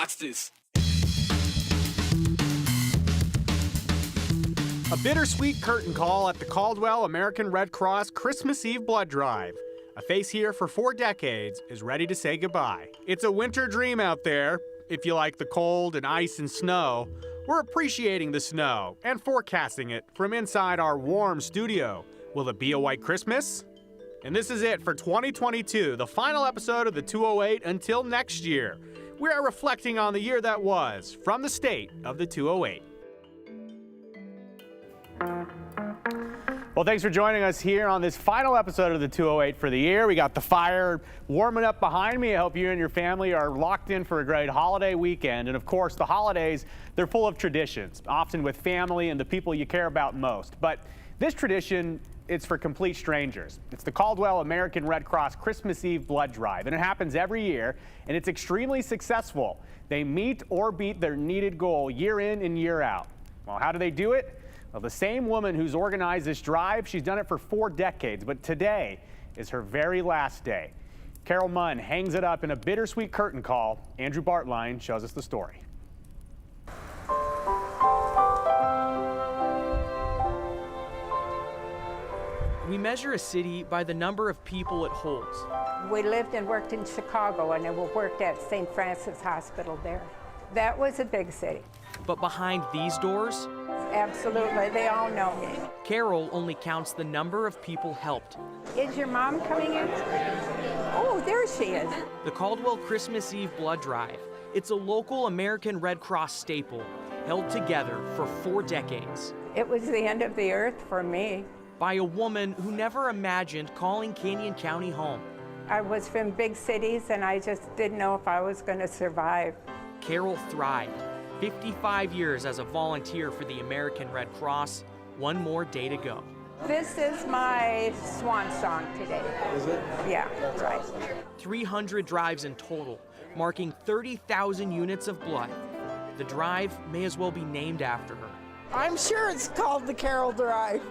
Watch this. A bittersweet curtain call at the Caldwell American Red Cross Christmas Eve blood drive. A face here for 4 decades is ready to say goodbye. It's a winter dream out there. If you like the cold and ice and snow, we're appreciating the snow and forecasting it from inside our warm studio. Will it be a white Christmas? And this is it for 2022, the final episode of the 208 until next year. We are reflecting on the year that was from the state of the 208. Well, thanks for joining us here on this final episode of the 208 for the year. We got the fire warming up behind me. I hope you and your family are locked in for a great holiday weekend. And of course, the holidays, they're full of traditions, often with family and the people you care about most. But this tradition, it's for complete strangers. It's the Caldwell American Red Cross Christmas Eve blood drive, and it happens every year, and it's extremely successful. They meet or beat their needed goal year in and year out. Well, how do they do it? Well, the same woman who's organized this drive, she's done it for 4 decades, but today is her very last day. Carol Munn hangs it up in a bittersweet curtain call. Andrew Bartline shows us the story. We measure a city by the number of people it holds. We lived and worked in Chicago, and I worked at St. Francis Hospital there. That was a big city. But behind these doors, absolutely, they all know me. Carol only counts the number of people helped. Is your mom coming in? Oh, there she is. The Caldwell Christmas Eve blood drive. It's a local American Red Cross staple, held together for 4 decades. It was the end of the earth for me. By a woman who never imagined calling Canyon County home. I was from big cities, and I just didn't know if I was going to survive. Carol thrived. 55 years as a volunteer for the American Red Cross. One more day to go. This is my swan song today. Is it? Yeah, right. 300 drives in total, marking 30,000 units of blood. The drive may as well be named after her. I'm sure it's called the Carol Drive.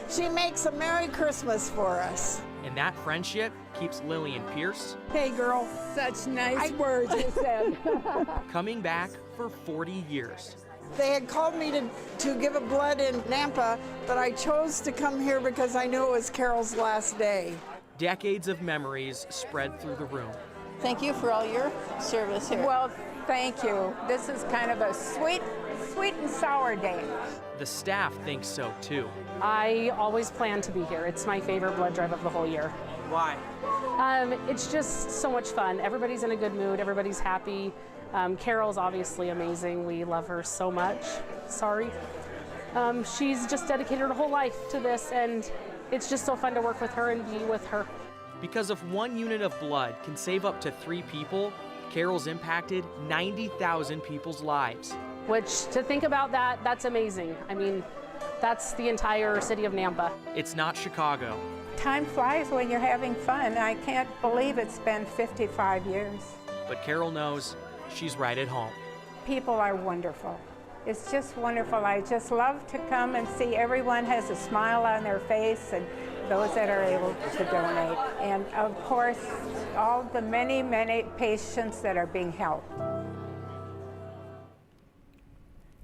She makes a Merry Christmas for us. And that friendship keeps Lillian Pierce, Hey girl, such nice words you said. coming back for 40 years. They had called me to give a blood in Nampa, but I chose to come here because I knew it was Carol's last day. Decades of memories spread through the room. Thank you for all your service here. Well, thank you. This is kind of a sweet and sour day. The staff thinks so too. I always plan to be here. It's my favorite blood drive of the whole year. Why? It's just so much fun. Everybody's in a good mood. Everybody's happy. Carol's obviously amazing. We love her so much. Sorry. She's just dedicated her whole life to this, and it's just so fun to work with her and be with her. Because if 1 unit of blood can save up to 3 people, Carol's impacted 90,000 people's lives. Which, to think about that, that's amazing. I mean, that's the entire city of Nampa. It's not Chicago. Time flies when you're having fun. I can't believe it's been 55 years. But Carol knows she's right at home. People are wonderful. It's just wonderful. I just love to come and see everyone has a smile on their face, and those that are able to donate. And of course, all the many, many patients that are being helped.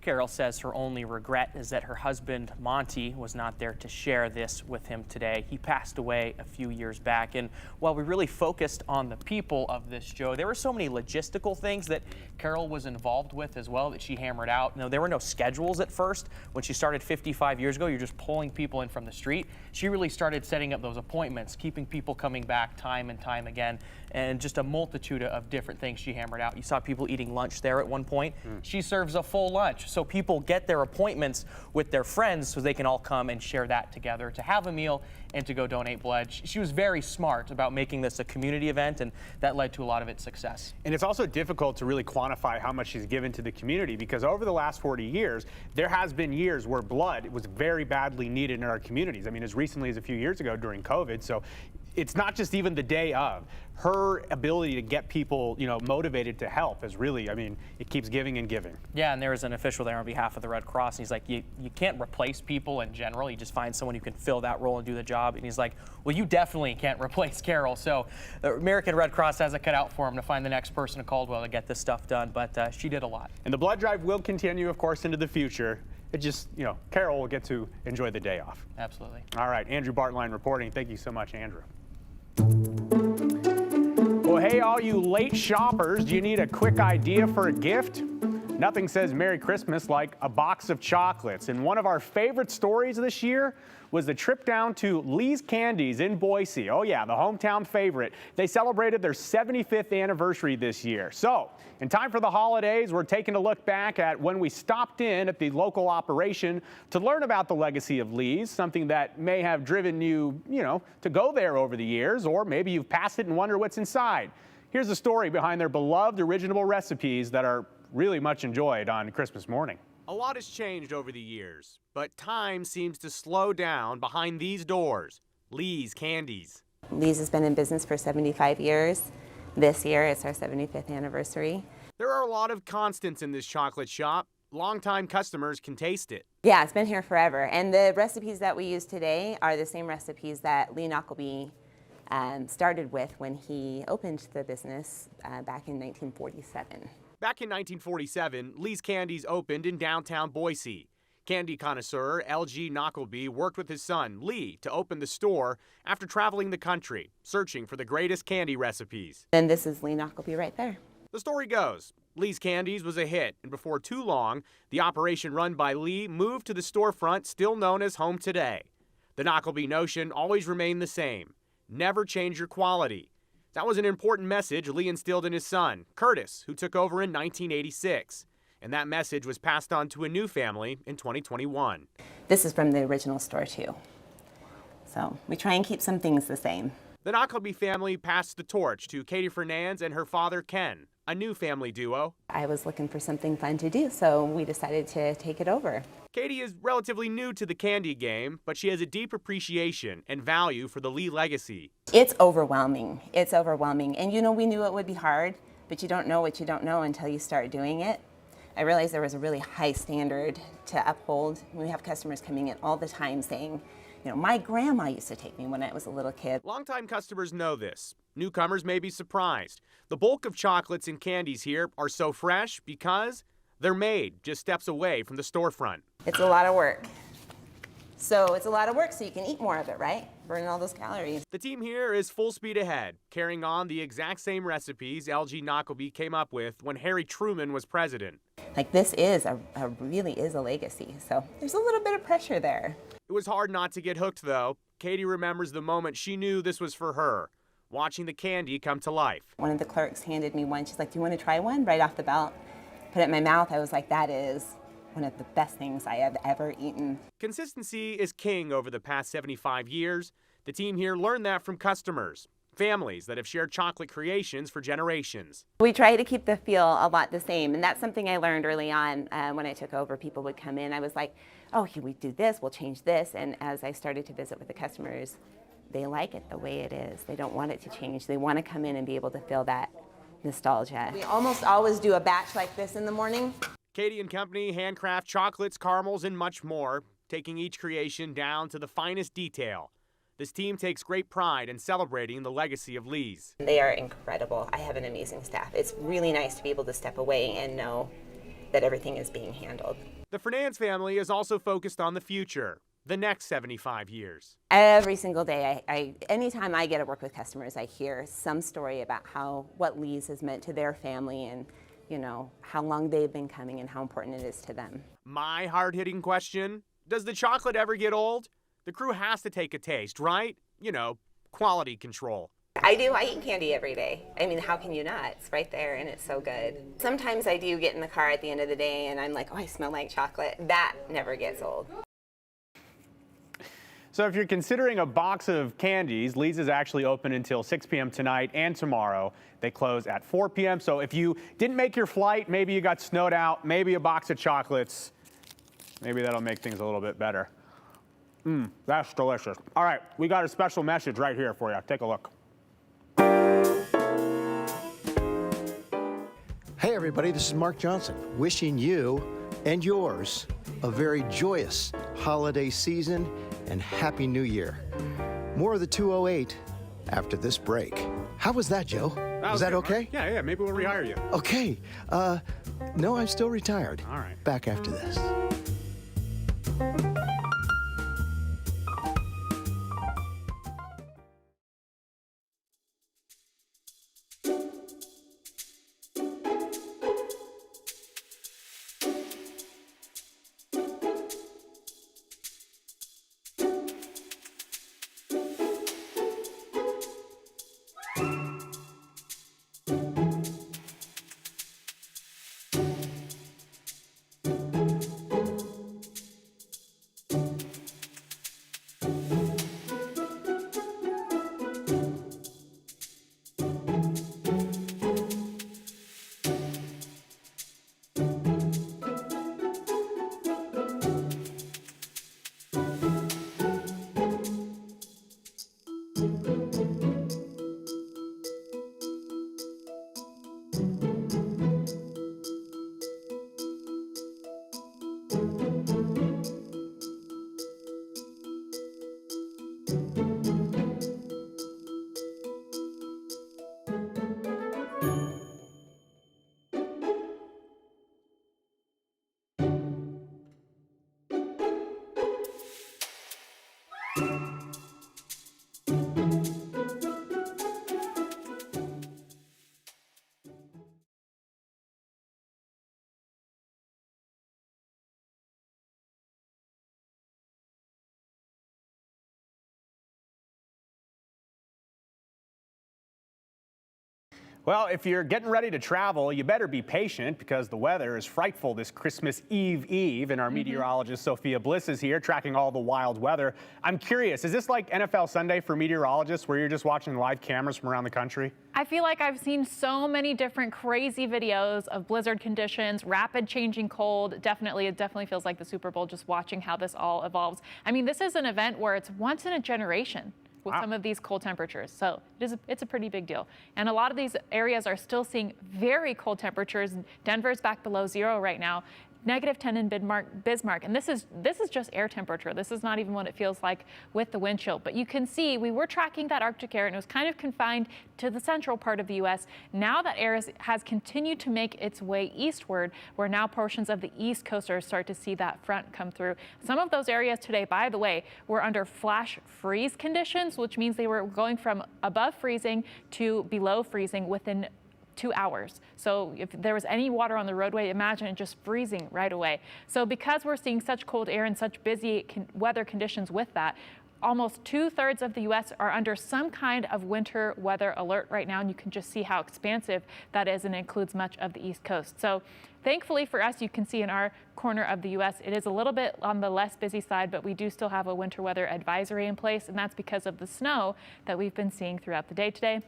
Carol says her only regret is that her husband, Monty, was not there to share this with him today. He passed away a few years back. And while we really focused on the people of this show, there were so many logistical things that Carol was involved with as well that she hammered out. There were no schedules at first. When she started 55 years ago, you're just pulling people in from the street. She really started setting up those appointments, keeping people coming back time and time again, and just a multitude of different things she hammered out. You saw people eating lunch there at one point. She serves a full lunch, so people get their appointments with their friends so they can all come and share that together, to have a meal and to go donate blood. She was very smart about making this a community event, and that led to a lot of its success. And it's also difficult to really quantify how much she's given to the community, because over the last 40 years, there has been years where blood was very badly needed in our communities. I mean, as recently as a few years ago during COVID. So it's not just even the day of. Her ability to get people, motivated to help is really, it keeps giving and giving. Yeah, and there was an official there on behalf of the Red Cross, and he's like, you can't replace people in general. You just find someone who can fill that role and do the job. And he's like, well, you definitely can't replace Carol. So the American Red Cross has it cut out for him to find the next person in Caldwell to get this stuff done. But she did a lot. And the blood drive will continue, of course, into the future. It just, Carol will get to enjoy the day off. Absolutely. All right, Andrew Bartline reporting. Thank you so much, Andrew. Well, hey, all you late shoppers, do you need a quick idea for a gift? Nothing says Merry Christmas like a box of chocolates. And one of our favorite stories this year was the trip down to Lee's Candies in Boise. Oh yeah, the hometown favorite. They celebrated their 75th anniversary this year. So, in time for the holidays, we're taking a look back at when we stopped in at the local operation to learn about the legacy of Lee's, something that may have driven you, to go there over the years, or maybe you've passed it and wonder what's inside. Here's the story behind their beloved original recipes that are really much enjoyed on Christmas morning. A lot has changed over the years, but time seems to slow down behind these doors. Lee's Candies. Lee's has been in business for 75 years. This year, it's our 75th anniversary. There are a lot of constants in this chocolate shop. Longtime customers can taste it. Yeah, it's been here forever. And the recipes that we use today are the same recipes that Lee Knockleby started with when he opened the business back in 1947. Back in 1947, Lee's Candies opened in downtown Boise. Candy connoisseur L.G. Knockleby worked with his son, Lee, to open the store after traveling the country, searching for the greatest candy recipes. And this is Lee Knockleby right there. The story goes, Lee's Candies was a hit, and before too long, the operation run by Lee moved to the storefront still known as home today. The Knockleby notion always remained the same. Never change your quality. That was an important message Lee instilled in his son, Curtis, who took over in 1986. And that message was passed on to a new family in 2021. This is from the original store too. So we try and keep some things the same. The Knockleby family passed the torch to Katie Fernandez and her father, Ken, a new family duo. I was looking for something fun to do, so we decided to take it over. Katie is relatively new to the candy game, but she has a deep appreciation and value for the Lee legacy. It's overwhelming. It's overwhelming. And we knew it would be hard, but you don't know what you don't know until you start doing it. I realized there was a really high standard to uphold. We have customers coming in all the time saying, my grandma used to take me when I was a little kid. Longtime customers know this. Newcomers may be surprised. The bulk of chocolates and candies here are so fresh because they're made just steps away from the storefront. It's a lot of work. So it's a lot of work so you can eat more of it, right? Burning all those calories. The team here is full speed ahead, carrying on the exact same recipes L.G. Knockleby came up with when Harry Truman was president. Like this is really is a legacy, so there's a little bit of pressure there. It was hard not to get hooked though. Katie remembers the moment she knew this was for her, watching the candy come to life. One of the clerks handed me one. She's like, do you want to try one? Right off the bat. Put it in my mouth. I was like, that is one of the best things I have ever eaten. Consistency is king over the past 75 years. The team here learned that from customers, families that have shared chocolate creations for generations. We try to keep the feel a lot the same, and that's something I learned early on when I took over. People would come in. I was like, oh, we do this, we'll change this. And as I started to visit with the customers, they like it the way it is. They don't want it to change. They want to come in and be able to feel that nostalgia. We almost always do a batch like this in the morning. Katie and company handcraft chocolates, caramels, and much more, taking each creation down to the finest detail. This team takes great pride in celebrating the legacy of Lee's. They are incredible. I have an amazing staff. It's really nice to be able to step away and know that everything is being handled. The Fernandez family is also focused on the future, the next 75 years. Every single day, anytime I get to work with customers, I hear some story about what Lee's has meant to their family and how long they've been coming and how important it is to them. My hard-hitting question, does the chocolate ever get old? The crew has to take a taste, right? Quality control. I do. I eat candy every day. I mean, how can you not? It's right there and it's so good. Sometimes I do get in the car at the end of the day and I'm like, oh, I smell like chocolate. That never gets old. So if you're considering a box of candies, Lee's is actually open until 6 p.m. tonight and tomorrow. They close at 4 p.m. So if you didn't make your flight, maybe you got snowed out, maybe a box of chocolates, maybe that'll make things a little bit better. That's delicious. All right, we got a special message right here for you. Take a look. Hey everybody, this is Mark Johnson, wishing you and yours a very joyous holiday season and Happy New Year. More of the 208 after this break. How was that, Joe? Was that okay? Yeah, maybe we'll rehire you. Okay. No, I'm still retired. All right. Back after this. Well, if you're getting ready to travel, you better be patient because the weather is frightful this Christmas Eve. And our meteorologist, Sophia Bliss, is here tracking all the wild weather. I'm curious, is this like NFL Sunday for meteorologists where you're just watching live cameras from around the country? I feel like I've seen so many different crazy videos of blizzard conditions, rapid changing cold. It definitely feels like the Super Bowl just watching how this all evolves. I mean, this is an event where it's once in a generation with some of these cold temperatures. So it's a pretty big deal. And a lot of these areas are still seeing very cold temperatures. Denver's back below 0 right now. -10 in Bismarck, and this is just air temperature. This is not even what it feels like with the wind chill. But you can see we were tracking that Arctic air, and it was kind of confined to the central part of the U.S. Now that air has continued to make its way eastward, where now portions of the East Coast are start to see that front come through. Some of those areas today, by the way, were under flash freeze conditions, which means they were going from above freezing to below freezing within 2 hours. So if there was any water on the roadway, imagine it just freezing right away. So because we're seeing such cold air and such busy weather conditions with that, almost 2/3 of the U.S. are under some kind of winter weather alert right now, and you can just see how expansive that is, and it includes much of the East Coast. So thankfully for us, you can see in our corner of the U.S., it is a little bit on the less busy side, but we do still have a winter weather advisory in place, and that's because of the snow that we've been seeing throughout the day today.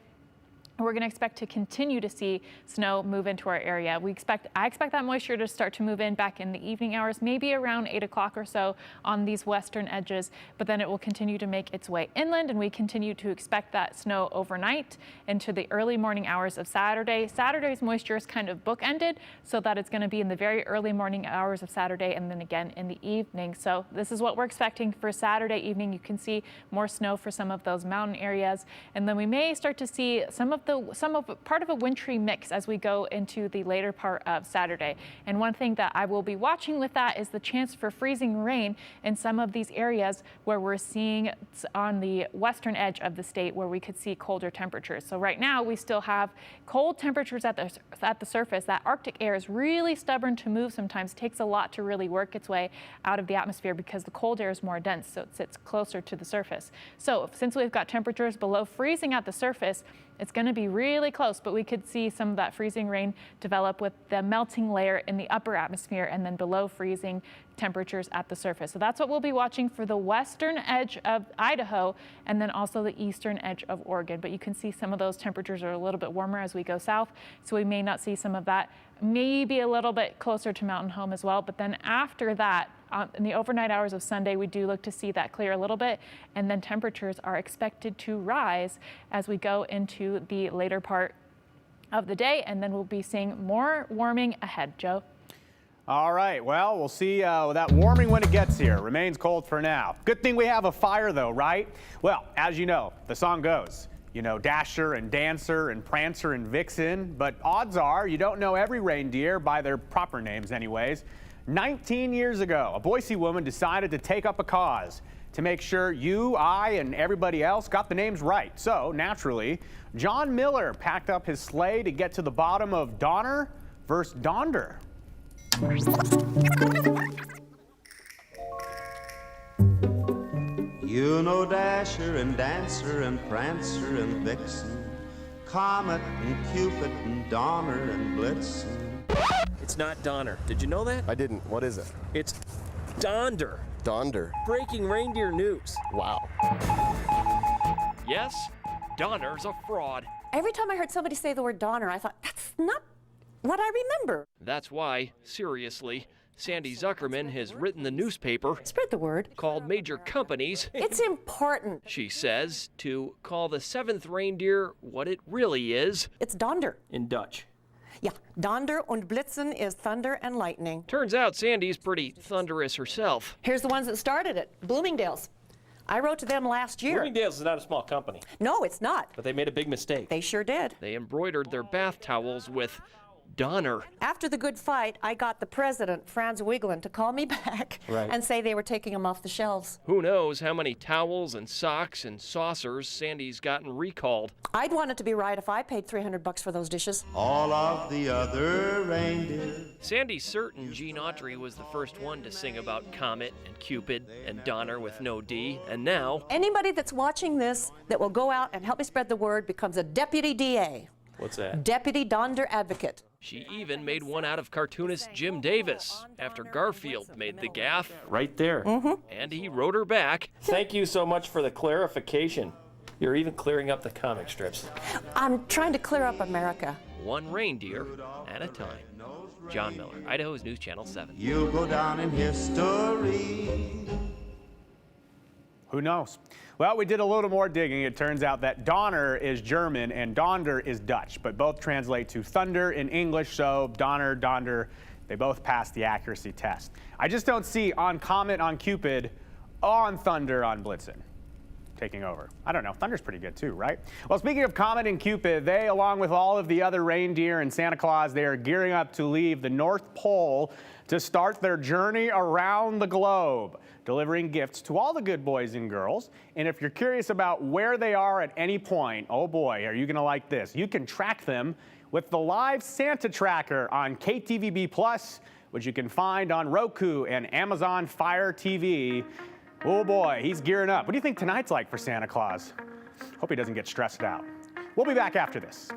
We're going to expect to continue to see snow move into our area. I expect that moisture to start to move in back in the evening hours, maybe around 8 o'clock or so on these western edges, but then it will continue to make its way inland, and we continue to expect that snow overnight into the early morning hours of Saturday. Saturday's moisture is kind of bookended, so that it's going to be in the very early morning hours of Saturday and then again in the evening. So this is what we're expecting for Saturday evening. You can see more snow for some of those mountain areas, and then we may start to see part of a wintry mix as we go into the later part of Saturday. And one thing that I will be watching with that is the chance for freezing rain in some of these areas where we're seeing on the western edge of the state where we could see colder temperatures. So right now we still have cold temperatures at the surface. That Arctic air is really stubborn to move sometimes. It takes a lot to really work its way out of the atmosphere because the cold air is more dense, so it sits closer to the surface. So since we've got temperatures below freezing at the surface, it's going to be really close, but we could see some of that freezing rain develop with the melting layer in the upper atmosphere and then below freezing temperatures at the surface. So that's what we'll be watching for the western edge of Idaho and then also the eastern edge of Oregon. But you can see some of those temperatures are a little bit warmer as we go south, so we may not see some of that, maybe a little bit closer to Mountain Home as well. But then after that, In the overnight hours of Sunday, we do look to see that clear a little bit, and then temperatures are expected to rise as we go into the later part of the day, and then we'll be seeing more warming ahead. Joe? All right, well, we'll see that warming when it gets here. Remains cold for now. Good thing we have a fire, though, right? Well, as you know, the song goes, you know, Dasher and Dancer and Prancer and Vixen, but odds are you don't know every reindeer by their proper names anyways. 19 years ago, a Boise woman decided to take up a cause to make sure you, I, and everybody else got the names right. So, naturally, John Miller packed up his sleigh to get to the bottom of Donner versus Donder. You know Dasher and Dancer and Prancer and Vixen, Comet and Cupid and Donner and Blitzen. It's not Donner. Did you know that? I didn't. What is it? It's Donder. Donder. Breaking reindeer news. Wow. Yes, Donner's a fraud. Every time I heard somebody say the word Donner, I thought, that's not what I remember. That's why, seriously, Sandy Zuckerman has written the newspaper. Spread the word. Called major companies. It's important. She says to call the seventh reindeer what it really is. It's Donder. In Dutch. Yeah, Donder und Blitzen is thunder and lightning. Turns out Sandy's pretty thunderous herself. Here's the ones that started it, Bloomingdale's. I wrote to them last year. Bloomingdale's is not a small company. No, it's not. But they made a big mistake. They sure did. They embroidered their bath towels with Donner. After the good fight, I got the president, Franz Wigglin, to call me back and say they were taking them off the shelves. Who knows how many towels and socks and saucers Sandy's gotten recalled. I'd want it to be right if I paid $300 for those dishes. All of the other reindeer. Sandy's certain Gene Autry was the first one to sing about Comet and Cupid and Donner with no D, and now anybody that's watching this that will go out and help me spread the word becomes a deputy DA. What's that? Deputy Donder Advocate. She even made one out of cartoonist Jim Davis after Garfield made the gaffe. Right there. And he wrote her back. Thank you so much for the clarification. You're even clearing up the comic strips. I'm trying to clear up America. One reindeer at a time. John Miller, Idaho's News Channel 7. You'll go down in history. Who knows? Well, we did a little more digging. It turns out that Donner is German and Donder is Dutch, but both translate to thunder in English, so Donner, Donder, they both pass the accuracy test. I just don't see on Comet on Cupid, on Thunder on Blitzen taking over. I don't know, Thunder's pretty good too, right? Well, speaking of Comet and Cupid, they, along with all of the other reindeer and Santa Claus, they are gearing up to leave the North Pole to start their journey around the globe, delivering gifts to all the good boys and girls. And if you're curious about where they are at any point, oh boy, are you gonna like this. You can track them with the live Santa tracker on KTVB+, which you can find on Roku and Amazon Fire TV. Oh boy, he's gearing up. What do you think tonight's like for Santa Claus? Hope he doesn't get stressed out. We'll be back after this.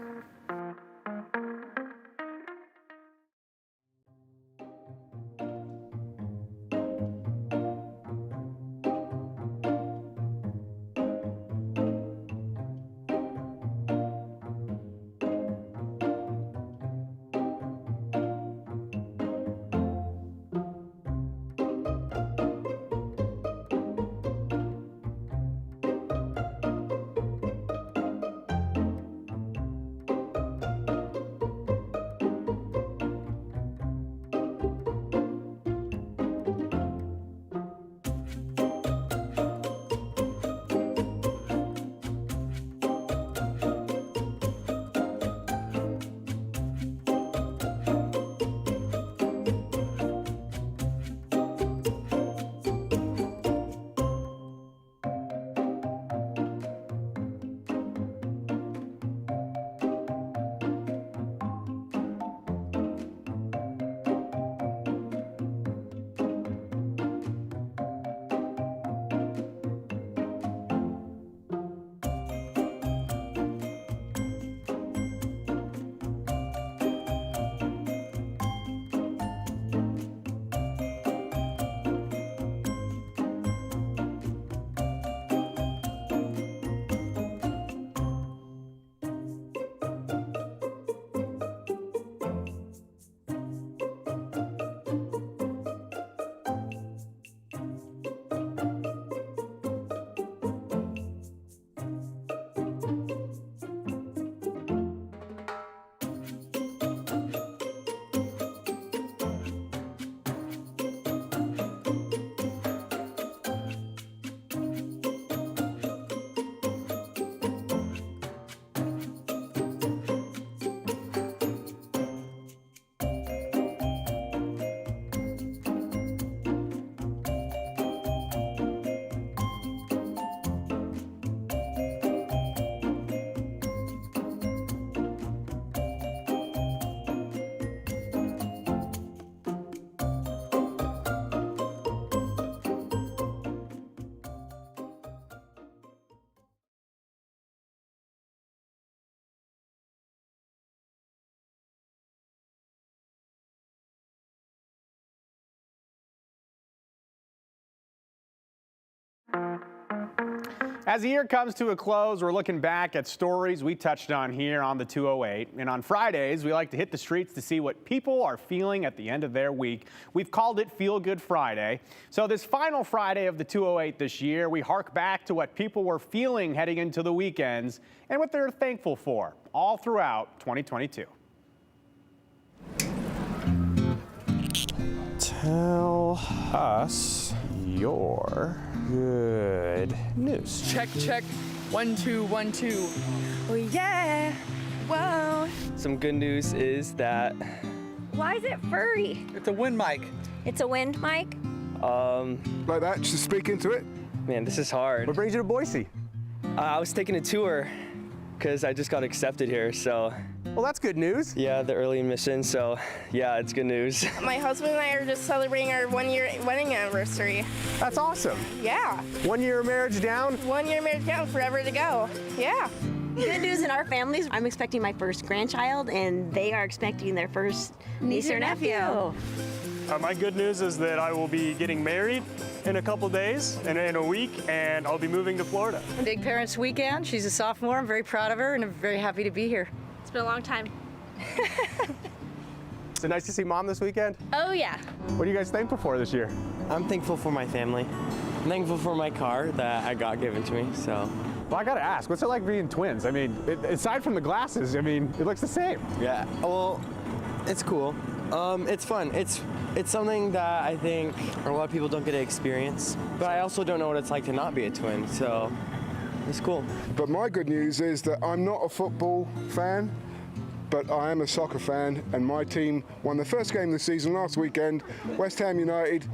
As the year comes to a close, we're looking back at stories we touched on here on the 208. And on Fridays, we like to hit the streets to see what people are feeling at the end of their week. We've called it Feel Good Friday. So this final Friday of the 208 this year, we hark back to what people were feeling heading into the weekends and what they're thankful for all throughout 2022. Tell us your good news. Check, check. 1, 2, 1, 2. Oh, yeah. Whoa. Some good news is that. Why is it furry? It's a wind mic. It's a wind mic? Like that, just speak into it. Man, this is hard. What brings you to Boise? I was taking a tour because I just got accepted here, so. Well, that's good news. Yeah, the early admission, so yeah, it's good news. My husband and I are just celebrating our 1-year wedding anniversary. That's awesome. Yeah. 1 year of marriage down? 1 year marriage down, forever to go. Yeah. Good news in our families. I'm expecting my first grandchild, and they are expecting their first niece or nephew. My good news is that I will be getting married in a couple days, and in a week, and I'll be moving to Florida. Big Parents Weekend. She's a sophomore. I'm very proud of her, and I'm very happy to be here. It's been a long time. Is it nice to see Mom this weekend? Oh, yeah. What are you guys thankful for this year? I'm thankful for my family. I'm thankful for my car that I got given to me, so. Well, I gotta ask, what's it like being twins? I mean, aside from the glasses, I mean, it looks the same. Yeah, well, it's cool. It's fun. It's something that I think a lot of people don't get to experience, but I also don't know what it's like to not be a twin, so it's cool. But my good news is that I'm not a football fan, but I am a soccer fan, and my team won the first game of the season last weekend. West Ham United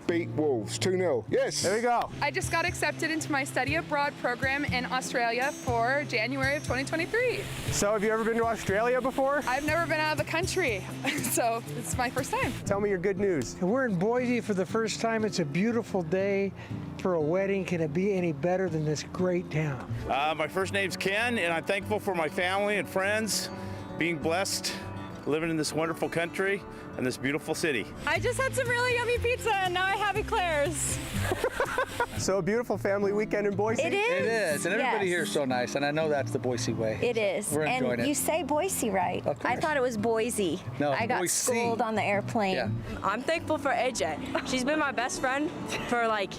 beat Wolves 2-0. Yes. There we go. I just got accepted into my study abroad program in Australia for January of 2023. So have you ever been to Australia before? I've never been out of the country, so it's my first time. Tell me your good news. We're in Boise for the first time. It's a beautiful day for a wedding. Can it be any better than this great town? My first name's Ken, and I'm thankful for my family and friends, being blessed, living in this wonderful country and this beautiful city. I just had some really yummy pizza, and now I have eclairs. So a beautiful family weekend in Boise? It is. It is, and everybody here is so nice, and I know that's the Boise way. It is. We're enjoying and it. you say Boise right. I thought it was Boise. No, I got Boise. schooled on the airplane. Yeah. I'm thankful for AJ. She's been my best friend for like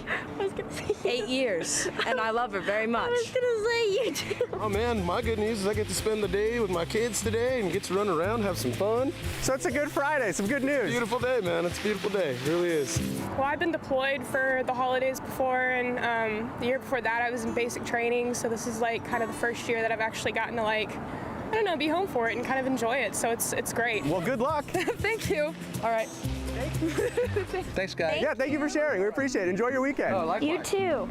8 years, and I love her very much. I was gonna say you too. Oh man, my good news is I get to spend the day with my kids today and get to run around, have some fun. So it's a good Friday, some good news. Beautiful day, man. It's a beautiful day. It really is. Well, I've been deployed for the holidays before, and the year before that I was in basic training, so this is like kind of the first year that I've actually gotten to like, I don't know, be home for it and kind of enjoy it, so it's great. Well, good luck. Thank you. All right. Thanks, guys. Yeah, thank you for sharing. We appreciate it. Enjoy your weekend. Oh, likewise. You too.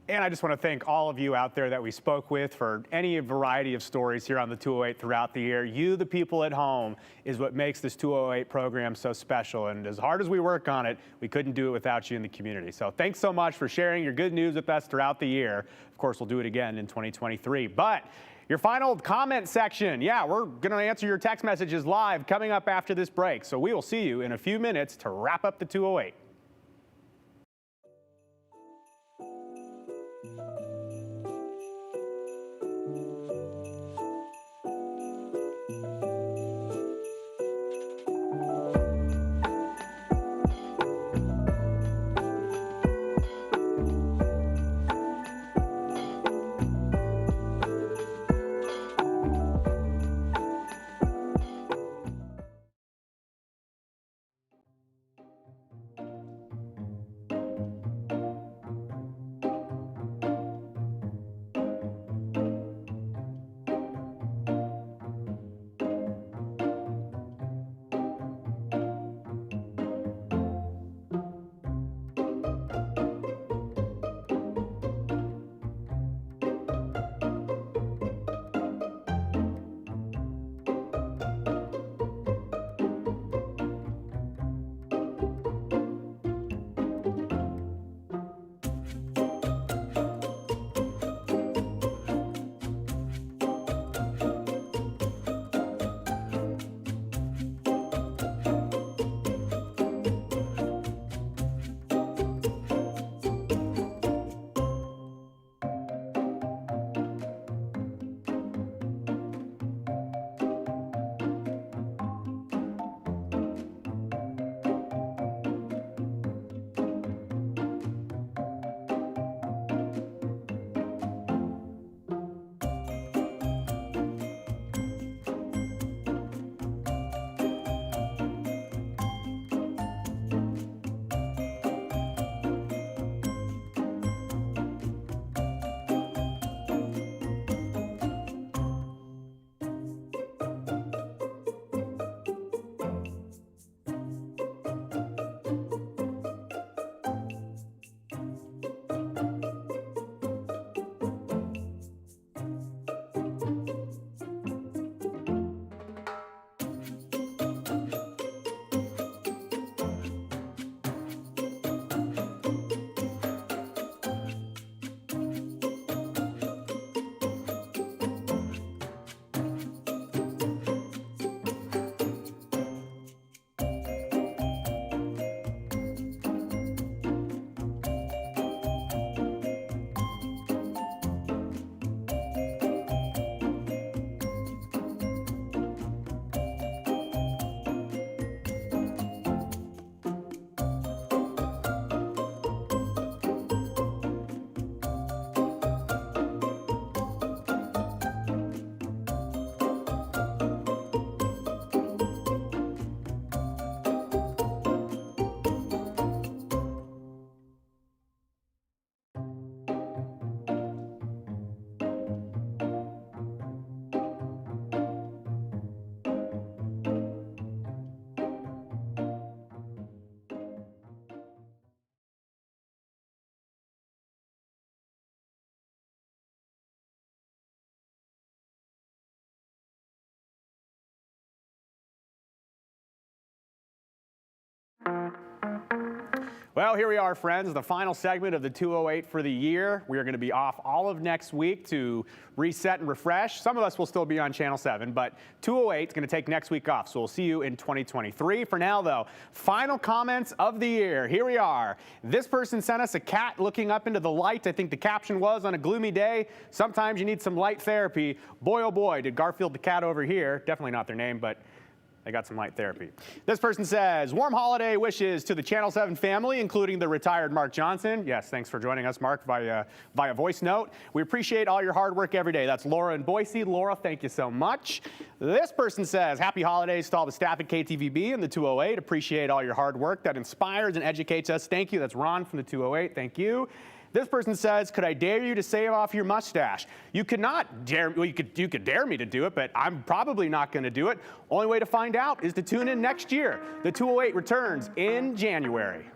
And I just want to thank all of you out there that we spoke with for any variety of stories here on the 208 throughout the year. You, the people at home, is what makes this 208 program so special. And as hard as we work on it, we couldn't do it without you in the community. So thanks so much for sharing your good news with us throughout the year. Of course, we'll do it again in 2023. But your final comment section, yeah, we're going to answer your text messages live coming up after this break. So we will see you in a few minutes to wrap up the 208. Well, here we are, friends, the final segment of the 208 for the year. We are going to be off all of next week to reset and refresh. Some of us will still be on Channel 7, but 208 is going to take next week off, so we'll see you in 2023. For now, though, final comments of the year. Here we are. This person sent us a cat looking up into the light. I think the caption was, on a gloomy day, sometimes you need some light therapy. Boy, oh boy, did Garfield the cat over here, definitely not their name, but they got some light therapy. This person says, warm holiday wishes to the Channel 7 family, including the retired Mark Johnson. Yes, thanks for joining us, Mark, via voice note. We appreciate all your hard work every day. That's Laura in Boise. Laura, thank you so much. This person says, happy holidays to all the staff at KTVB and the 208. Appreciate all your hard work that inspires and educates us. Thank you. That's Ron from the 208. Thank you. This person says, could I dare you to shave off your mustache? You could not dare, well, you could dare me to do it, but I'm probably not going to do it. Only way to find out is to tune in next year. The 208 returns in January.